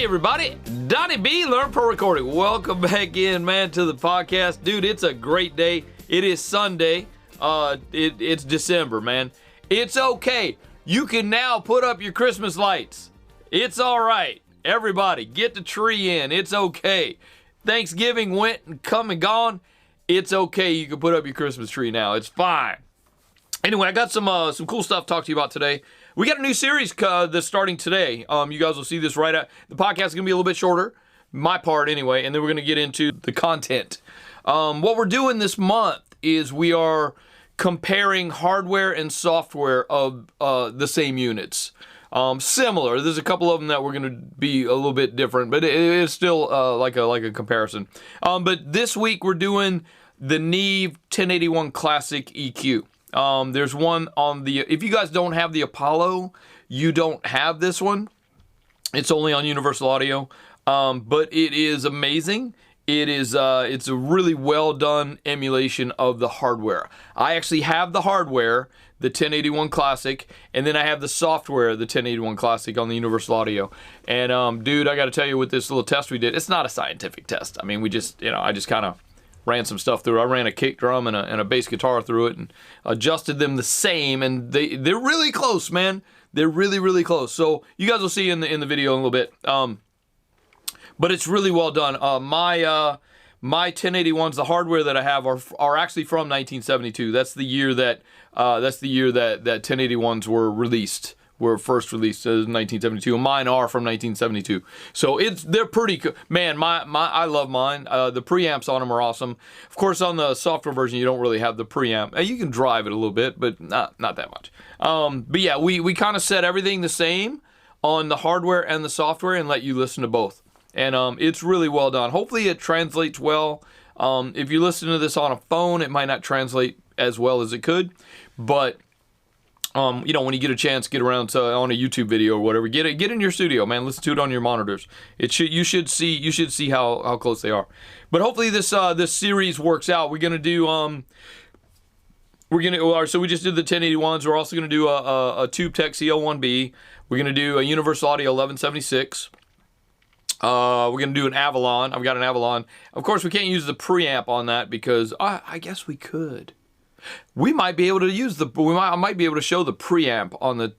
Hey everybody, Donnie B, Learn Pro Recording. Welcome back in, man, to the podcast. Dude, it's a great day. It is Sunday. It's December, man. It's okay. You can now put up your Christmas lights. It's all right. Everybody, get the tree in. It's okay. Thanksgiving went and come and gone. It's okay. You can put up your Christmas tree now. It's fine. Anyway, I got some cool stuff to talk to you about today. We got a new series that's starting today. You guys will see this right at the podcast is going to be a little bit shorter, my part anyway, and then we're going to get into the content. What we're doing this month is we are comparing hardware and software of the same units. Similar. There's a couple of them that we're going to be a little bit different, but it is still like a comparison. But this week we're doing the Neve 1081 Classic EQ. There's one on the, if you guys don't have the Apollo, you don't have this one. It's only on Universal Audio. But it is amazing. It's a really well done emulation of the hardware. I actually have the hardware, the 1081 Classic, and then I have the software, the 1081 Classic on the Universal Audio. And, dude, I got to tell you, with this little test we did, it's not a scientific test. I mean, we just, I just kind of ran some stuff through. I ran a kick drum and a bass guitar through it and adjusted them the same, and they're really close, man. They're really, really close. So you guys will see in the video in a little bit. But it's really well done. My 1081s, the hardware that I have are actually from 1972. That's the year that 1081s were first released, 1972. And mine are from 1972. So they're pretty cool. Man, I love mine. The preamps on them are awesome. Of course, on the software version, you don't really have the preamp. You can drive it a little bit, but not that much. But yeah, we kind of set everything the same on the hardware and the software and let you listen to both. And it's really well done. Hopefully it translates well. If you listen to this on a phone, it might not translate as well as it could. But when you get a chance, get around to on a YouTube video or whatever, get in your studio, man. Listen to it on your monitors. You should see how close they are. But hopefully this series works out. We're gonna do so we just did the 1081s. We're also gonna do a TubeTech CL1B. We're gonna do a Universal Audio 1176. We're going to do an Avalon. I've got an Avalon. Of course, we can't use the preamp on that because I guess we could. We might be able to use I might be able to show the preamp on the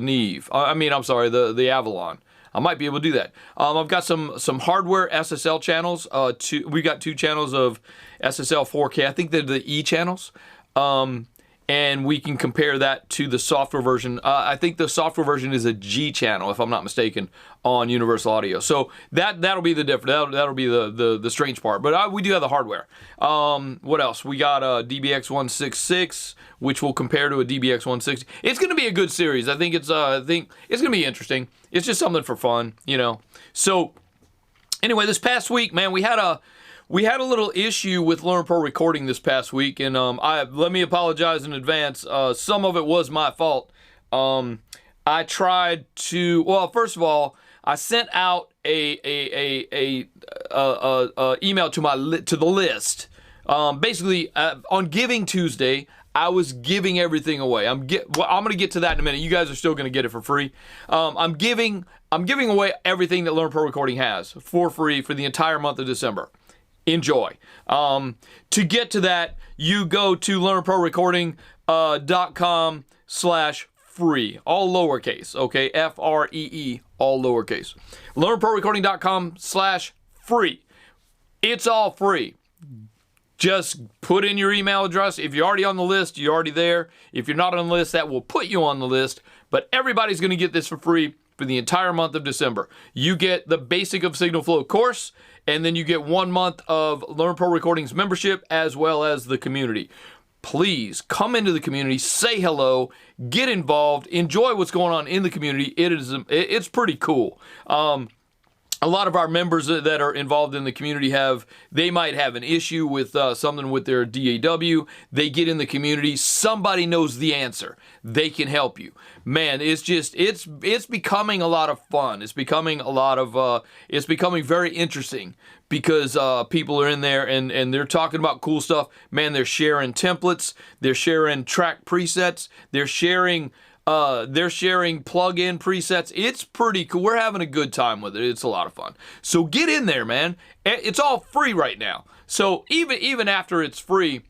Neve. The Avalon. I might be able to do that. I've got some hardware SSL channels. We got 2 channels of SSL 4K. I think they're the E channels. And we can compare that to the software version. I think the software version is a G channel, if I'm not mistaken, on Universal Audio. So that'll be the difference. That'll be the strange part. But we do have the hardware. What else? We got a DBX 166, which will compare to a DBX 160. It's going to be a good series. I think it's going to be interesting. It's just something for fun, So anyway, this past week, man, we had a little issue with Learn Pro Recording this past week, and let me apologize in advance. Some of it was my fault. I tried to. Well, first of all, I sent out a email to the list. Basically, on Giving Tuesday, I was giving everything away. I'm going to get to that in a minute. You guys are still going to get it for free. I'm giving away everything that Learn Pro Recording has for free for the entire month of December. Enjoy. To get to that, you go to learnprorecording.com/free, all lowercase, okay? FREE, all lowercase. learnprorecording.com/free. It's all free. Just put in your email address. If you're already on the list, you're already there. If you're not on the list, that will put you on the list. But everybody's going to get this for free for the entire month of December. You get the Basic of Signal Flow course, and then you get 1 month of Learn Pro Recording's membership as well as the community. Please come into the community, say hello, get involved, enjoy what's going on in the community. It's pretty cool. A lot of our members that are involved in the community they might have an issue with something with their DAW. They get in the community. Somebody knows the answer. They can help you. Man, it's becoming a lot of fun. It's becoming very interesting because people are in there and they're talking about cool stuff. Man, they're sharing templates. They're sharing track presets. They're sharing They're sharing plug-in presets. It's pretty cool. We're having a good time with it. It's a lot of fun. So get in there, man. It's all free right now. So even after it's free,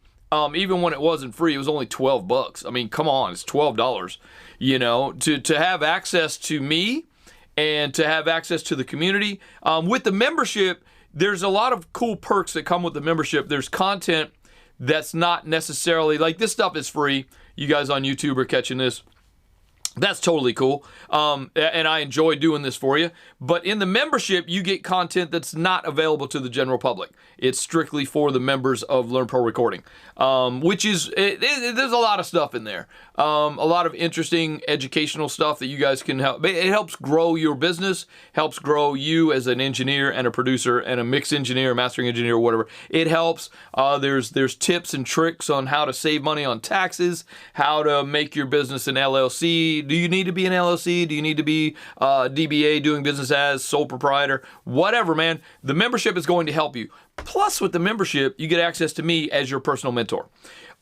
even when it wasn't free, it was only $12. I mean, come on, it's $12. You know, to have access to me and to have access to the community. With the membership, there's a lot of cool perks that come with the membership. There's content that's not necessarily, like, this stuff is free. You guys on YouTube are catching this. That's totally cool. And I enjoy doing this for you. But in the membership, you get content that's not available to the general public. It's strictly for the members of Learn Pro Recording, which is, there's a lot of stuff in there. A lot of interesting educational stuff that you guys can help. It helps grow your business, helps grow you as an engineer and a producer and a mix engineer, mastering engineer, whatever. It helps. There's tips and tricks on how to save money on taxes, how to make your business an LLC. Do you need to be an LLC? Do you need to be DBA, doing business as sole proprietor? Whatever, man. The membership is going to help you. Plus, with the membership, you get access to me as your personal mentor.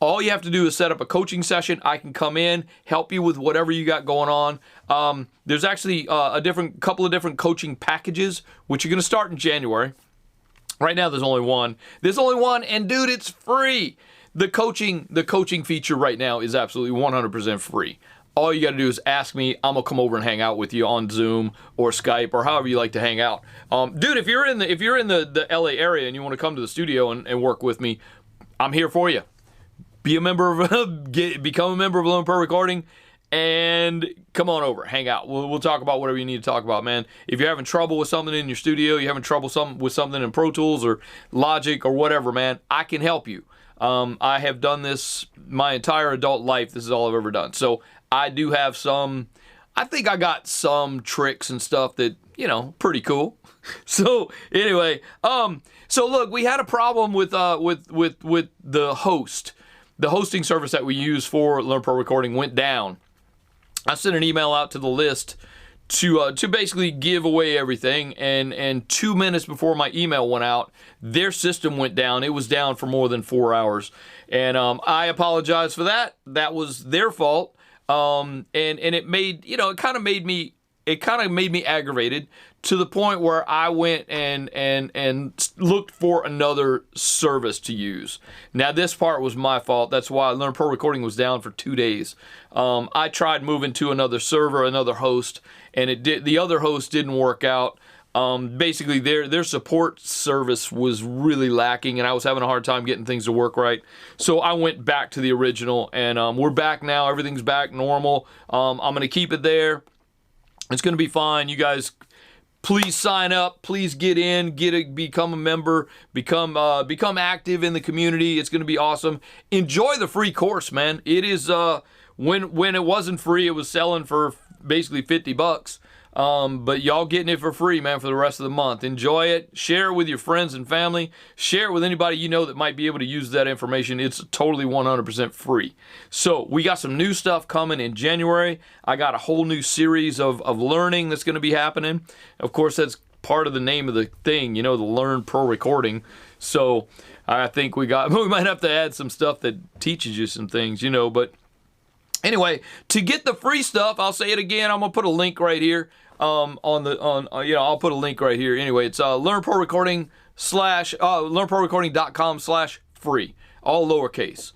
All you have to do is set up a coaching session. I can come in, help you with whatever you got going on. There's actually couple of different coaching packages, which are going to start in January. Right now, there's only one. There's only one, and dude, it's free. The coaching feature right now is absolutely 100% free. All you got to do is ask me. I'm gonna come over and hang out with you on Zoom or Skype or however you like to hang out. Dude, if you're in the LA area and you want to come to the studio and work with me, I'm here for you. Be a member of become a member of Learn Pro Recording and come on over, hang out. We'll talk about whatever you need to talk about, man. If you're having trouble with something in your studio, you're having trouble with something in Pro Tools or Logic or whatever, man, I can help you. I have done this my entire adult life. This is all I've ever done. So I do have I think I got some tricks and stuff that, you know, pretty cool. So anyway, so look, we had a problem with the host. The hosting service that we use for Learn Pro Recording went down. I sent an email out to the list to basically give away everything, and 2 minutes before my email went out, their system went down. It was down for more than 4 hours, and I apologize for that. That was their fault. And it made, you know, it kind of made me aggravated to the point where I went and looked for another service to use. Now, this part was my fault. That's why Learn Pro Recording was down for 2 days. I tried moving to another server, another host, and the other host didn't work out. Basically, their support service was really lacking, and I was having a hard time getting things to work right. So I went back to the original, and we're back now. Everything's back normal. I'm going to keep it there. It's going to be fine. You guys, please sign up. Please get in. Become a member. Become active in the community. It's going to be awesome. Enjoy the free course, man. It is when it wasn't free, it was selling for basically $50. But y'all getting it for free, man, for the rest of the month. Enjoy it. Share it with your friends and family. Share it with anybody you know that might be able to use that information. It's totally 100% free. So we got some new stuff coming in January. I got a whole new series of learning that's going to be happening. Of course, that's part of the name of the thing, you know, the Learn Pro Recording. So I think we might have to add some stuff that teaches you some things, you know, but anyway, to get the free stuff, I'll say it again. I'm gonna put a link right here. I'll put a link right here. Anyway, it's learnprorecording.com/free, all lowercase.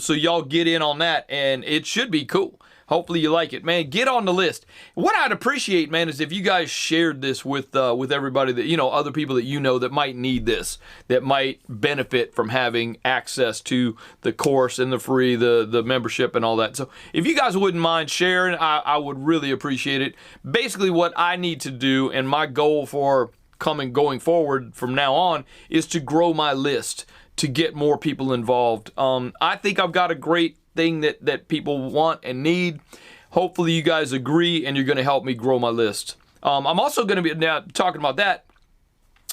So y'all get in on that, and it should be cool. Hopefully you like it, man. Get on the list. What I'd appreciate, man, is if you guys shared this with everybody that, you know, other people that you know that might need this, that might benefit from having access to the course and the free, the membership and all that. So if you guys wouldn't mind sharing, I would really appreciate it. Basically, what I need to do, and my goal for going forward from now on, is to grow my list, to get more people involved. I think I've got a great thing that people want and need. Hopefully you guys agree and you're going to help me grow my list. I'm also going to be, now talking about that,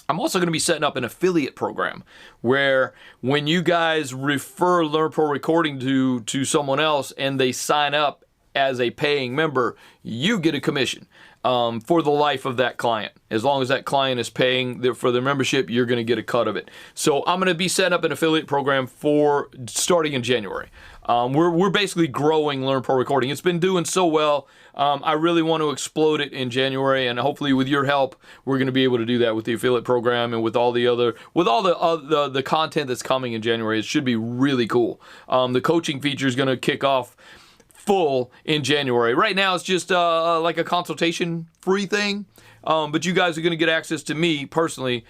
I'm also going to be setting up an affiliate program where when you guys refer Learn Pro Recording to someone else and they sign up as a paying member, you get a commission for the life of that client. As long as that client is paying for their membership, you're going to get a cut of it. So I'm going to be setting up an affiliate program for starting in January. We're basically growing Learn Pro Recording. It's been doing so well. I really want to explode it in January, and hopefully with your help, we're going to be able to do that with the affiliate program and with all the content that's coming in January. It should be really cool. The coaching feature is going to kick off full in January. Right now, it's just like a consultation free thing, but you guys are going to get access to me personally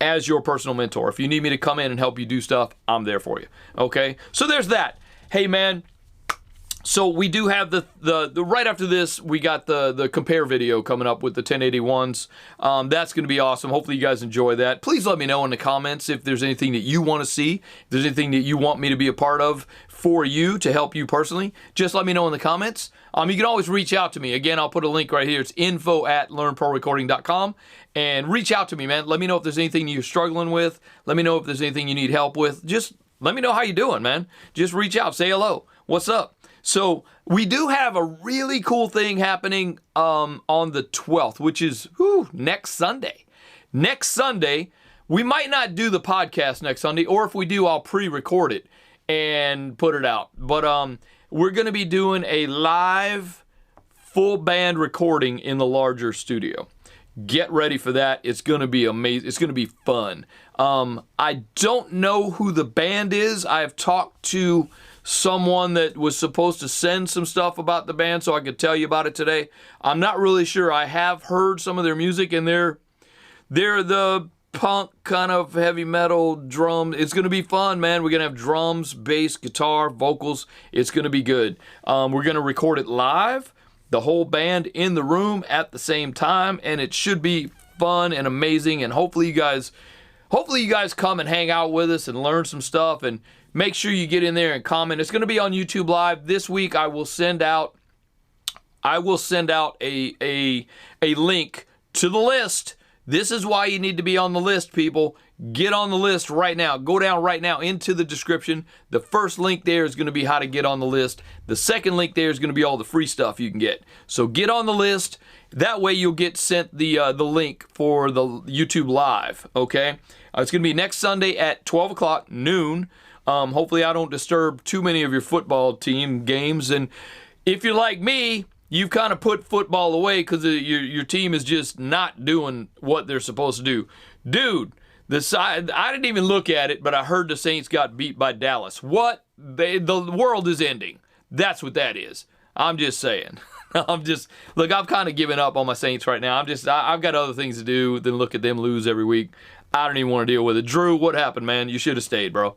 as your personal mentor. If you need me to come in and help you do stuff, I'm there for you. Okay, so there's that. Hey man, so we do have the right after this, we got the compare video coming up with the 1081s. That's going to be awesome. Hopefully you guys enjoy that. Please let me know in the comments if there's anything that you want to see, if there's anything that you want me to be a part of for you to help you personally. Just let me know in the comments. You can always reach out to me. Again, I'll put a link right here. It's info@learnprorecording.com. And reach out to me, man. Let me know if there's anything you're struggling with. Let me know if there's anything you need help with. Just let me know how you're doing, man. Just reach out. Say hello. What's up? So we do have a really cool thing happening on the 12th, which is next Sunday. Next Sunday, we might not do the podcast next Sunday, or if we do, I'll pre-record it and put it out. But we're going to be doing a live full band recording in the larger studio. Get ready for that. It's going to be amazing. It's going to be fun. I don't know who the band is. I have talked to someone that was supposed to send some stuff about the band so I could tell you about it today. I'm not really sure. I have heard some of their music, and they're the punk kind of heavy metal drum. It's going to be fun, man. We're going to have drums, bass, guitar, vocals. It's going to be good. We're going to record it live, the whole band in the room at the same time, and it should be fun and amazing. And hopefully you guys come and hang out with us and learn some stuff, and make sure you get in there and comment. It's going to be on YouTube Live this week. I will send out a link to the list. This is why you need to be on the list, people. Get on the list right now. Go down right now into the description. The first link there is going to be how to get on the list. The second link there is going to be all the free stuff you can get. So get on the list. That way you'll get sent the link for the YouTube Live, okay? It's going to be next Sunday at 12 o'clock, noon. Hopefully I don't disturb too many of your football team games. And if you're like me, you've kind of put football away because your team is just not doing what they're supposed to do. Dude, I didn't even look at it, but I heard the Saints got beat by Dallas. What? The world is ending. That's what that is. I'm just saying. Look, I've kind of given up on my Saints right now. I've got other things to do than look at them lose every week. I don't even want to deal with it. Drew, what happened, man? You should have stayed, bro.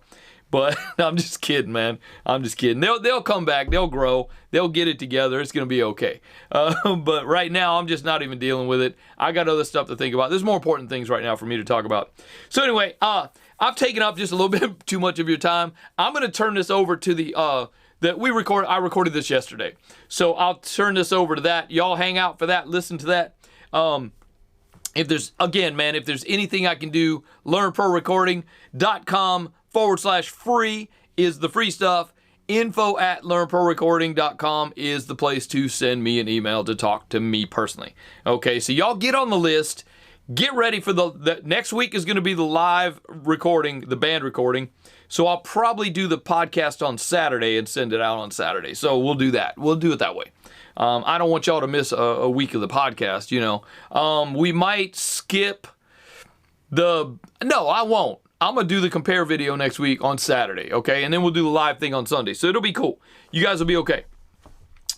But I'm just kidding, man. I'm just kidding. They'll come back. They'll grow. They'll get it together. It's going to be okay. But right now, I'm just not even dealing with it. I got other stuff to think about. There's more important things right now for me to talk about. So anyway, I've taken up just a little bit too much of your time. I'm going to turn this over to I recorded this yesterday. So I'll turn this over to that. Y'all hang out for that. Listen to that. If there's anything I can do, learnprorecording.com/free is the free stuff. Info@learnprorecording.com is the place to send me an email to talk to me personally. Okay, so y'all get on the list. Get ready for the next week is going to be the live recording, the band recording. So I'll probably do the podcast on Saturday and send it out on Saturday. So we'll do that. We'll do it that way. I don't want y'all to miss a week of the podcast, you know. We might skip no, I won't. I'm going to do the compare video next week on Saturday, okay? And then we'll do the live thing on Sunday. So it'll be cool. You guys will be okay.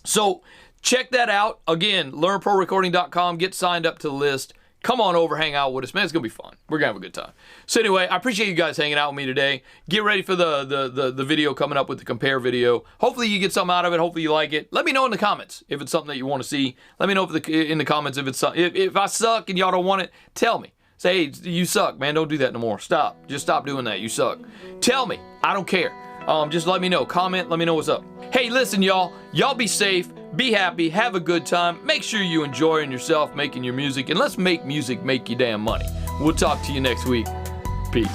So check that out. Again, learnprorecording.com. Get signed up to the list. Come on over, hang out with us, man. It's going to be fun. We're going to have a good time. So anyway, I appreciate you guys hanging out with me today. Get ready for the video coming up with the compare video. Hopefully you get something out of it. Hopefully you like it. Let me know in the comments if it's something that you want to see. Let me know in the comments if I suck and y'all don't want it. Tell me. Say, hey, you suck, man. Don't do that no more. Stop. Just stop doing that. You suck. Tell me. I don't care. Just let me know. Comment. Let me know what's up. Hey, listen, y'all. Y'all be safe. Be happy. Have a good time. Make sure you enjoying yourself making your music. And let's make music make you damn money. We'll talk to you next week. Peace.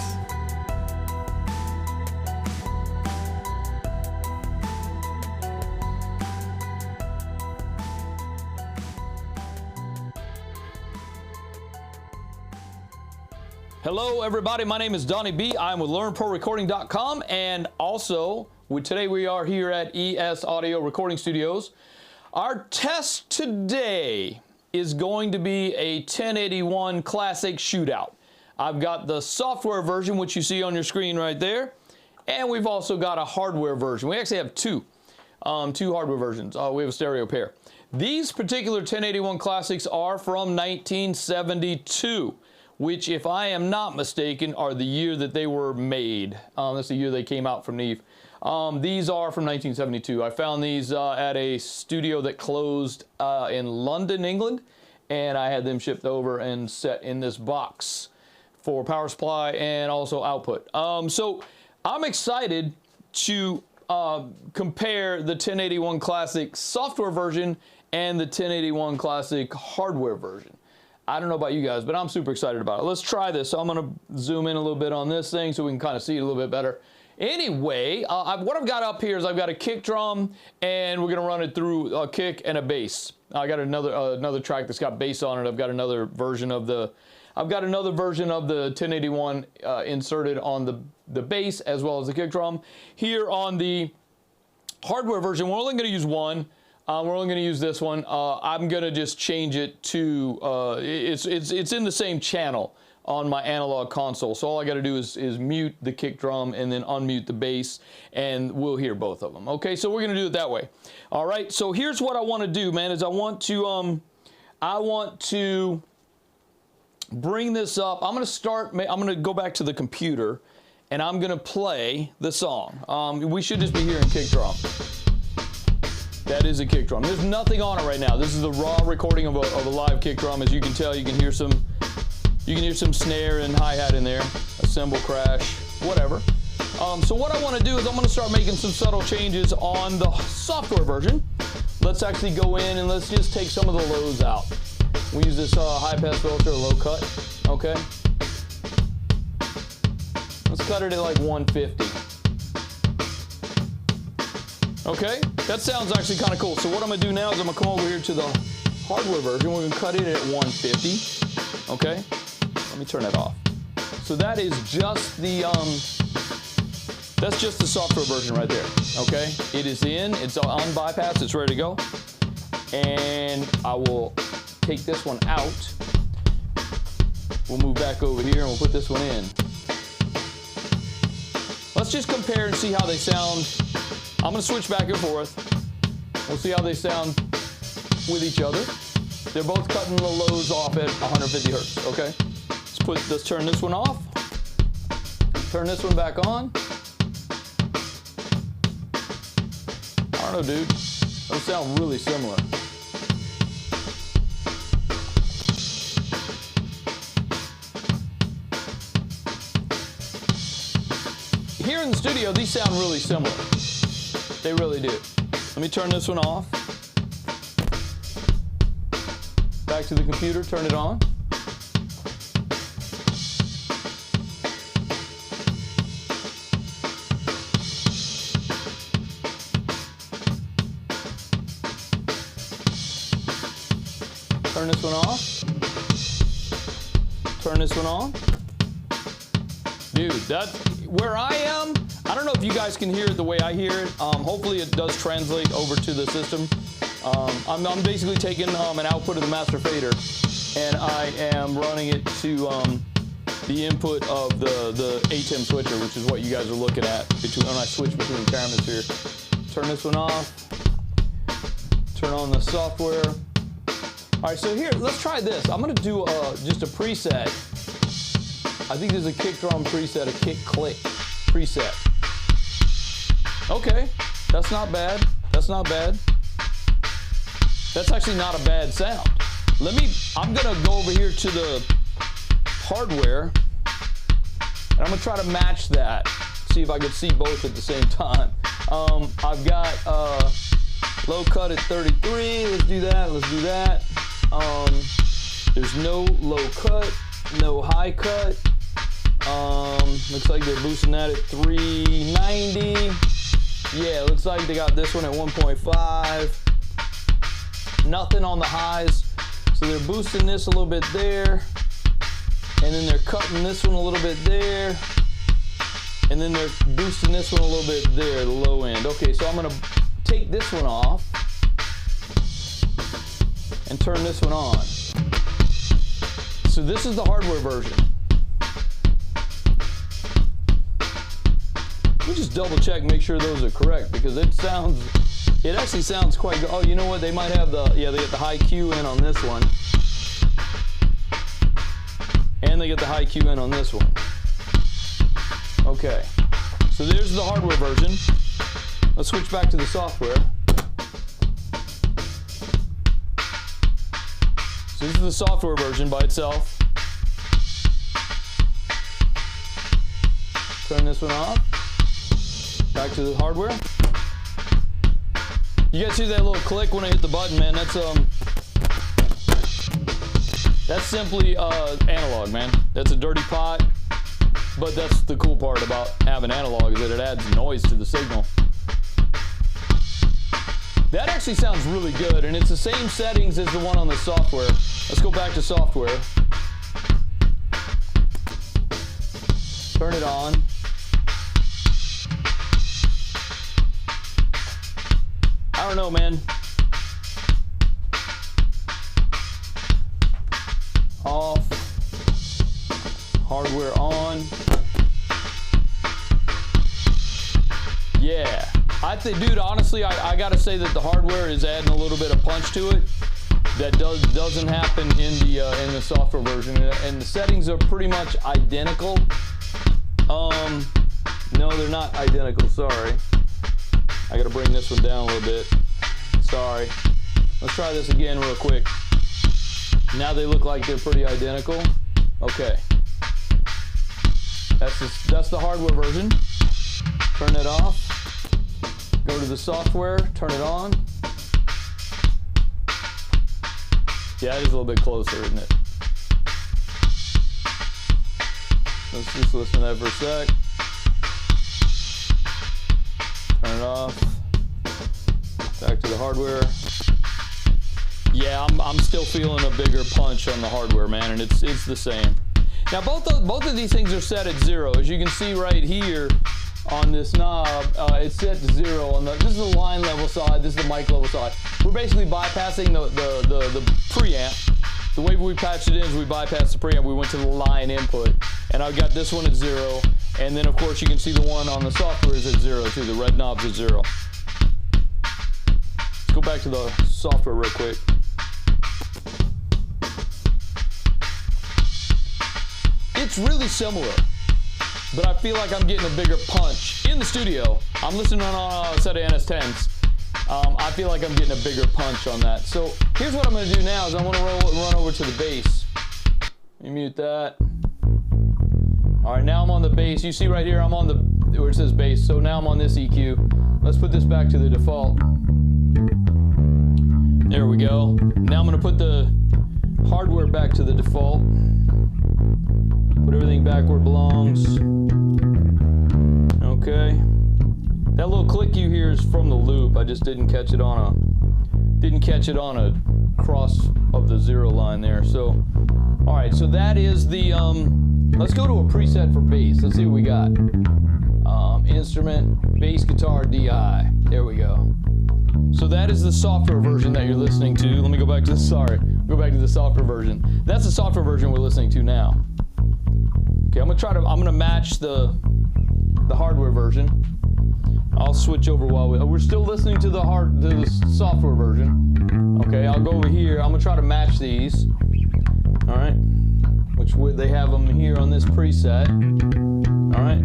Hello, everybody. My name is Donnie B. I'm with LearnProRecording.com, and also Today we are here at ES Audio Recording Studios. Our test today is going to be a 1081 Classic Shootout. I've got the software version, which you see on your screen right there, and we've also got a hardware version. We actually have two hardware versions. We have a stereo pair. These particular 1081 Classics are from 1972, which, if I am not mistaken, are the year that they were made. That's the year they came out from Neve. These are from 1972. I found these at a studio that closed in London, England, and I had them shipped over and set in this box for power supply and also output. So I'm excited to compare the 1081 Classic software version and the 1081 Classic hardware version. I don't know about you guys, but I'm super excited about it. Let's try this. So I'm going to zoom in a little bit on this thing so we can kind of see it a little bit better. Anyway, what I've got up here is I've got a kick drum, and we're going to run it through a kick and a bass. I got another track that's got bass on it. I've got another version of the 1081 inserted on the bass as well as the kick drum. Here on the hardware version, we're only going to use one. We're only going to use this one. I'm going to just change it to, it's in the same channel on my analog console. So all I got to do is mute the kick drum and then unmute the bass, and we'll hear both of them. Okay, so we're going to do it that way. All right, so here's what I want to do, man, is I want to bring this up. I'm going to go back to the computer, and I'm going to play the song. We should just be hearing kick drum. That is a kick drum. There's nothing on it right now. This is the raw recording of a live kick drum. As you can tell, you can hear some snare and hi-hat in there, a cymbal crash, whatever. So what I want to do is I'm going to start making some subtle changes on the software version. Let's actually go in and let's just take some of the lows out. We use this high-pass filter, low cut, okay? Let's cut it at like 150. Okay, that sounds actually kind of cool. So what I'm going to do now is I'm going to come over here to the hardware version. We're going to cut it at 150. Okay, let me turn that off. So that is just the that's just the software version right there. Okay, it is in. It's on bypass. It's ready to go. And I will take this one out. We'll move back over here and we'll put this one in. Let's just compare and see how they sound. I'm going to switch back and forth. We'll see how they sound with each other. They're both cutting the lows off at 150 hertz, okay? Let's turn this one off. Turn this one back on. I don't know, dude. Those sound really similar. Here in the studio, these sound really similar. They really do. Let me turn this one off. Back to the computer, turn it on. Turn this one off. Turn this one on. Dude, that's where I am. I don't know if you guys can hear it the way I hear it. Hopefully it does translate over to the system. I'm basically taking an output of the master fader, and I am running it to the input of the ATEM switcher, which is what you guys are looking at when I switch between cameras here. Turn this one off. Turn on the software. All right, so here, let's try this. I'm gonna do just a preset. I think there's a kick drum preset, a kick click preset. Okay, that's not bad. That's not bad. That's actually not a bad sound. I'm gonna go over here to the hardware, and I'm gonna try to match that. See if I can see both at the same time. I've got low cut at 33. Let's do that. Let's do that. There's no low cut, no high cut. Looks like they're boosting that at 390. Yeah, looks like they got this one at 1.5. Nothing on the highs. So they're boosting this a little bit there. And then they're cutting this one a little bit there. And then they're boosting this one a little bit there, the low end. Okay, so I'm gonna take this one off and turn this one on. So this is the hardware version. Let me just double check, make sure those are correct, because it actually sounds quite good. Oh, you know what? They might have they get the high Q in on this one. And they get the high Q in on this one. Okay, so there's the hardware version. Let's switch back to the software. So this is the software version by itself. Turn this one off. Back to the hardware. You guys see that little click when I hit the button, man? That's simply analog, man. That's a dirty pot, but that's the cool part about having analog, is that it adds noise to the signal. That actually sounds really good, and it's the same settings as the one on the software. Let's go back to software. Turn it on. I don't know, man. Off. Hardware on. Yeah. Dude, honestly, I gotta say that the hardware is adding a little bit of punch to it that doesn't happen in the software version, and the settings are pretty much identical. No, they're not identical. Sorry. I gotta bring this one down a little bit. Sorry. Let's try this again real quick. Now they look like they're pretty identical. Okay. That's the hardware version. Turn it off. Go to the software. Turn it on. Yeah, it is a little bit closer, isn't it? Let's just listen to that for a sec. Turn it off. Back to the hardware. Yeah, I'm still feeling a bigger punch on the hardware, man, and it's the same. Now both of these things are set at 0. As you can see right here on this knob, it's set to 0. This is the line level side. This is the mic level side. We're basically bypassing the preamp. The way we patched it in is we bypassed the preamp. We went to the line input, and I've got this one at 0. And then of course you can see the one on the software is at 0 too. The red knob's at 0. Let's go back to the software real quick. It's really similar, but I feel like I'm getting a bigger punch in the studio. I'm listening on a set of NS10s. I feel like I'm getting a bigger punch on that. So here's what I'm going to do now is I want to run over to the bass. Let me mute that. All right, now I'm on the bass. You see right here, I'm on where it says bass. So now I'm on this EQ. Let's put this back to the default. There we go. Now I'm going to put the hardware back to the default. Put everything back where it belongs. Okay. That little click you hear is from the loop. I just didn't catch it on a cross of the 0 line there. So, all right. So that is the. Let's go to a preset for bass. Let's see what we got. Instrument, bass guitar, DI. There we go. So that is the software version that you're listening to. Let me go back to the software version. That's the software version we're listening to now. Okay, I'm gonna match the hardware version. I'll switch over while we're still listening to the software version. Okay, I'll go over here. I'm gonna try to match these. All right, which would they have them here on this preset. All right,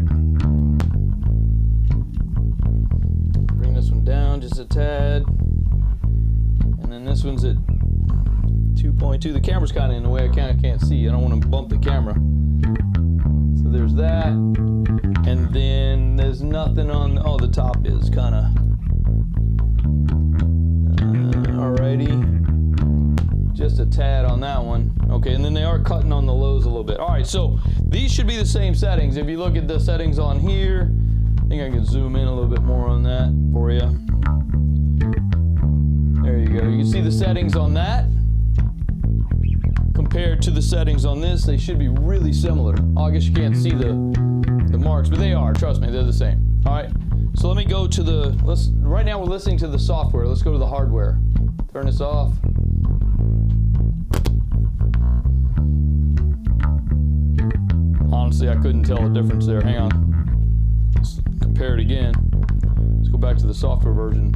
bring this one down just a tad, and then this one's at 2.2. The camera's kind of in the way. I can't see. I don't want to bump the camera. So there's that, and then there's nothing on. Oh, the top is kind of. Alrighty, just a tad on that one. Okay, and then they are cutting on the lows a little bit. All right, so these should be the same settings. If you look at the settings on here, I think I can zoom in a little bit more on that for you. There you go. You can see the settings on that. Compared to the settings on this, they should be really similar. Oh, I guess you can't see the the marks, but they are, trust me, they're the same. All right, so let me go to right now we're listening to the software. Let's go to the hardware. Turn this off. Honestly, I couldn't tell the difference there. Hang on. Let's compare it again. Let's go back to the software version.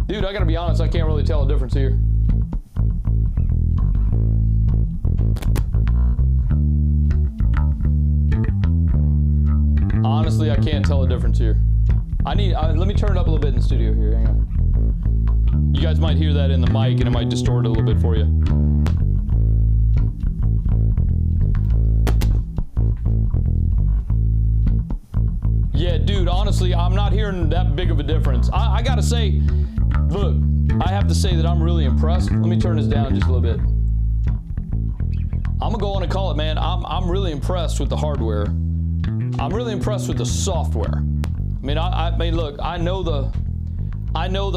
Dude, I gotta be honest, I can't really tell a difference here. Honestly, I can't tell a difference here. Let me turn it up a little bit in the studio here, hang on. You guys might hear that in the mic and it might distort it a little bit for you. Yeah, dude, honestly, I'm not hearing that big of a difference. I gotta say, look, I have to say that I'm really impressed. Let me turn this down just a little bit. I'm gonna go on and call it, man. I'm really impressed with the hardware. I'm really impressed with the software. I mean, look, I know the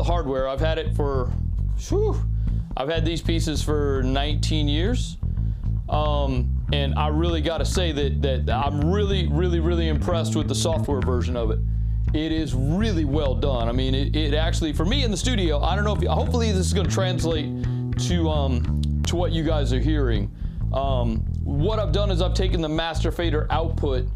hardware. I've had it for, I've had these pieces for 19 years. And I really got to say that I'm really impressed with the software version of it. It is really well done. I mean, it actually, for me in the studio, I don't know if hopefully this is going to translate to what you guys are hearing. What I've done is I've taken the master fader output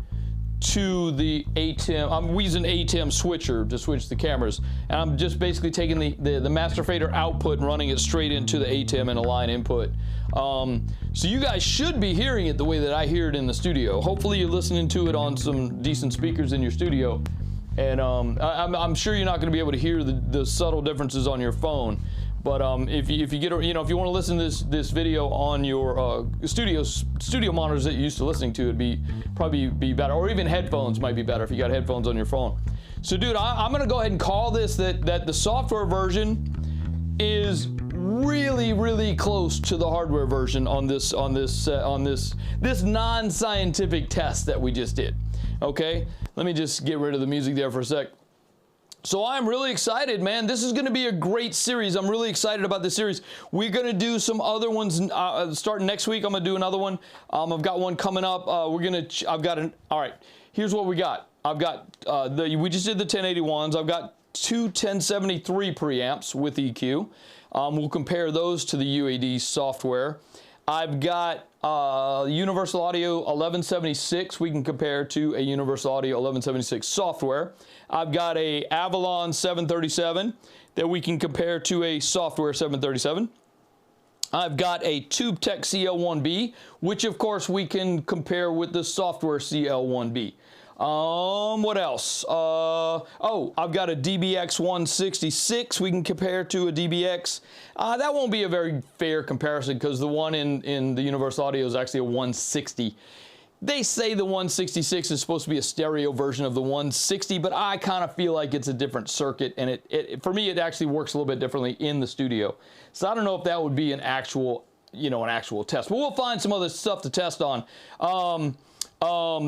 to the ATEM. I'm using ATEM switcher to switch the cameras, and I'm just basically taking the master fader output and running it straight into the ATEM and a line input. So you guys should be hearing it the way that I hear it in the studio. Hopefully you're listening to it on some decent speakers in your studio, and I'm sure you're not going to be able to hear the subtle differences on your phone. But if you get, if you want to listen to this video on your studio monitors that you're used to listening to, it'd probably be better, or even headphones might be better if you got headphones on your phone. So, dude, I'm gonna go ahead and call this that the software version is really close to the hardware version on this non-scientific test that we just did. Okay, let me just get rid of the music there for a sec. So I'm really excited, man. This is going to be a great series. I'm really excited about this series. We're going to do some other ones starting next week. I'm going to do another one. I've got one coming up. All right, here's what we got. I've got, we just did the 1081s. I've got two 1073 preamps with EQ. We'll compare those to the UAD software. I've got Universal Audio 1176 we can compare to a Universal Audio 1176 software. I've got a Avalon 737 that we can compare to a software 737. I've got a TubeTech CL1B, which of course we can compare with the software CL1B. What else? I've got a DBX 166 we can compare to a DBX. That won't be a very fair comparison because the one in the Universal Audio is actually a 160. They say the 166 is supposed to be a stereo version of the 160, but I kind of feel like it's a different circuit, and for me, it actually works a little bit differently in the studio. So I don't know if that would be an actual test, but we'll find some other stuff to test on.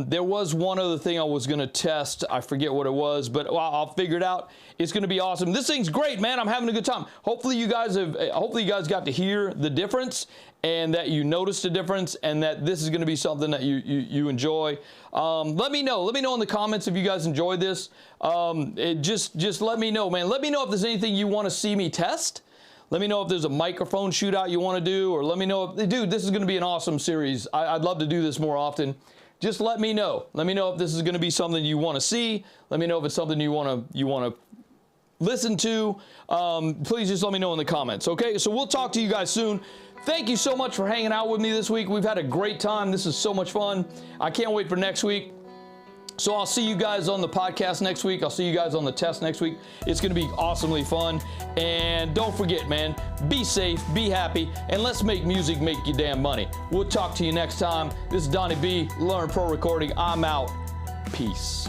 There was one other thing I was going to test. I forget what it was, but I'll figure it out. It's going to be awesome. This thing's great, man. I'm having a good time. Hopefully you guys got to hear the difference, and that you noticed a difference, and that this is going to be something that you enjoy. Let me know in the comments if you guys enjoyed this. Just let me know, man. Let me know if there's anything you want to see me test. Let me know if there's a microphone shootout you want to do, or let me know if, dude, this is going to be an awesome series. I'd love to do this more often. Just let me know. Let me know if this is going to be something you want to see. Let me know if it's something you want to listen to. Please just let me know in the comments. Okay, so we'll talk to you guys soon. Thank you so much for hanging out with me this week. We've had a great time. This is so much fun. I can't wait for next week. So I'll see you guys on the podcast next week. I'll see you guys on the test next week. It's going to be awesomely fun. And don't forget, man, be safe, be happy, and let's make music make you damn money. We'll talk to you next time. This is Donnie B, Learn Pro Recording. I'm out. Peace.